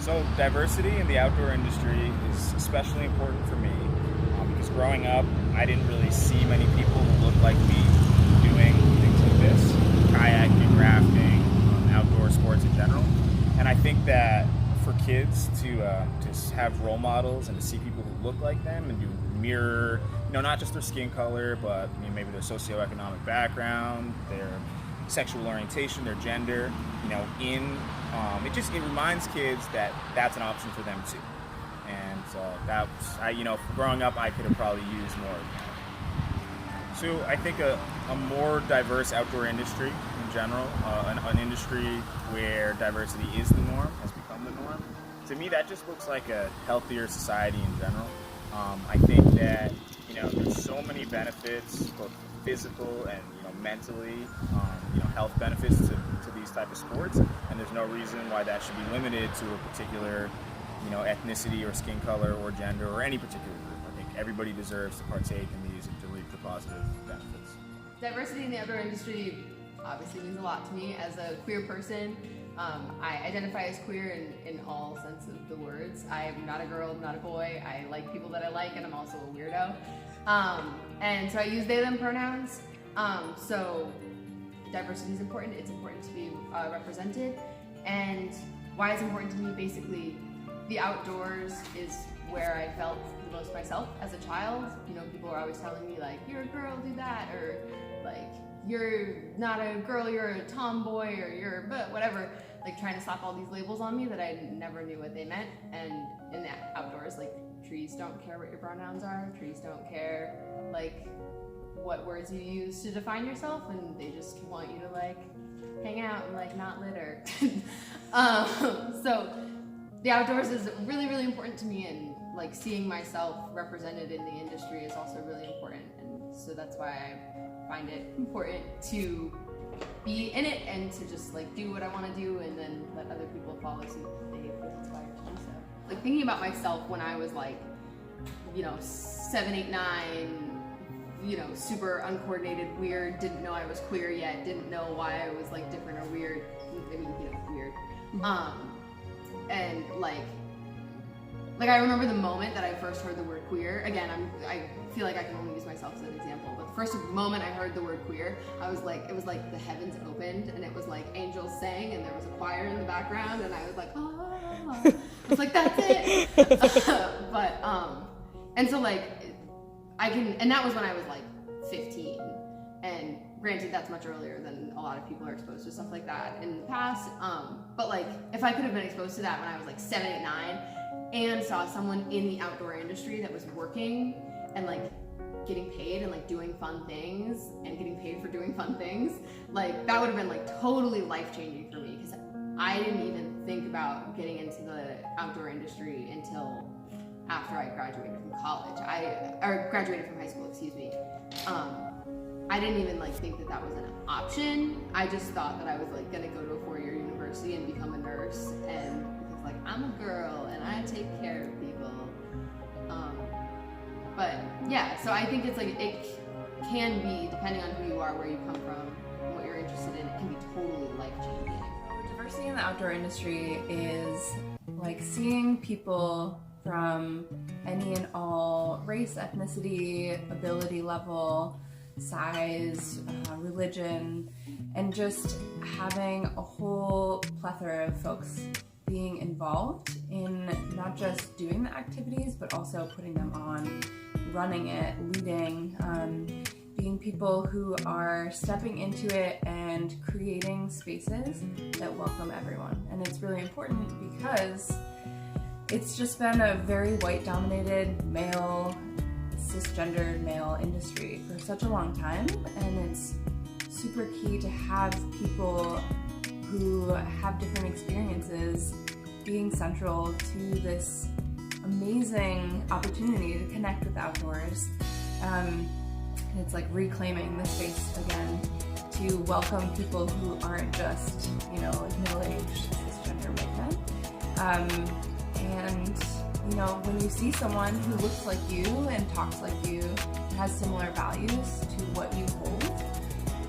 So diversity in the outdoor industry is especially important for me because growing up, I didn't really see many people who looked like me doing things like this, kayaking, rafting, outdoor sports in general. And I think that for kids to have role models and to see people who look like them and to mirror, not just their skin color, but maybe their socioeconomic background, their sexual orientation, their gender, it reminds kids that that's an option for them too. And growing up, I could have probably used more of that. So I think a more diverse outdoor industry in general, an industry where diversity is the norm, has become the norm. To me, that just looks like a healthier society in general. I think that there's so many benefits, both physical and mentally, health benefits to these type of sports, and there's no reason why that should be limited to a particular ethnicity or skin color or gender or any particular group. I think everybody deserves to partake in these and to reap the positive benefits. Diversity in the outdoor industry obviously means a lot to me as a queer person. I identify as queer in all sense of the words. I am not a girl, not a boy. I like people that I like, and I'm also a weirdo. And so I use they, them pronouns. So diversity is important. It's important to be represented. And why it's important to me, basically, the outdoors is where I felt the most myself as a child. People are always telling me, like, you're a girl, do that, or like, you're not a girl, you're a tomboy, or you're whatever, like trying to slap all these labels on me that I never knew what they meant. And in the outdoors, like, trees don't care what your pronouns are, trees don't care like what words you use to define yourself, and they just want you to like hang out and like not litter. So the outdoors is really, really important to me, and like seeing myself represented in the industry is also really important, and so that's why I find it important to be in it and to just like do what I want to do, and then let other people follow suit if they feel inspired to do so. Like thinking about myself when I was like, 7, 8, 9, super uncoordinated, weird, didn't know I was queer yet, didn't know why I was like different or weird. I mean, weird. And like I remember the moment that I first heard the word queer. Again, I feel like I can only use myself as an example, but the first moment I heard the word queer, I was like, it was like the heavens opened and it was like angels sang and there was a choir in the background and I was like, I was like, that's it. And so like and that was when I was like 15, and granted that's much earlier than a lot of people are exposed to stuff like that in the past, but like if I could have been exposed to that when I was like 7, 8, 9 and saw someone in the outdoor industry that was working and like getting paid and like doing fun things and getting paid for doing fun things, like that would have been like totally life-changing for me, because I didn't even think about getting into the outdoor industry until after I graduated from college. Graduated from high school, excuse me. I didn't even like think that was an option. I just thought that I was like gonna go to a 4-year university and become a nurse, and because like I'm a girl and I take care of people. But yeah, so I think it's like it can be, depending on who you are, where you come from, and what you're interested in, it can be totally life-changing. Diversity in the outdoor industry is like seeing people from any and all race, ethnicity, ability level, size, religion, and just having a whole plethora of folks being involved in not just doing the activities, but also putting them on, running it, leading, being people who are stepping into it and creating spaces that welcome everyone. And it's really important because it's just been a very white-dominated, male, cisgendered male industry for such a long time, and it's super key to have people who have different experiences being central to this amazing opportunity to connect with outdoors. And it's like reclaiming the space again to welcome people who aren't just, like middle-aged cisgender white men. And when you see someone who looks like you and talks like you and has similar values to what you hold,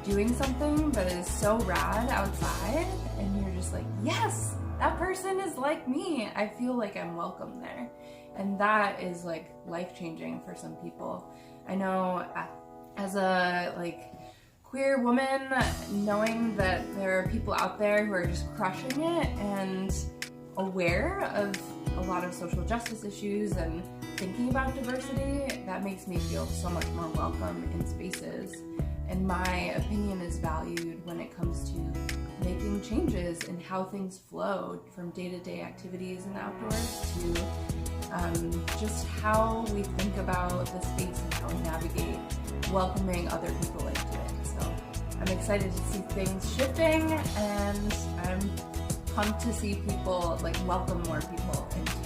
doing something that is so rad outside, and you're just like, yes, that person is like me. I feel like I'm welcome there. And that is like life-changing for some people. I know as a like queer woman, knowing that there are people out there who are just crushing it and aware of a lot of social justice issues and thinking about diversity, that makes me feel so much more welcome in spaces. And my opinion is valued when it comes to making changes in how things flow from day-to-day activities in the outdoors to just how we think about the space and how we navigate welcoming other people into it. So I'm excited to see things shifting, and I'm pumped to see people like welcome more people into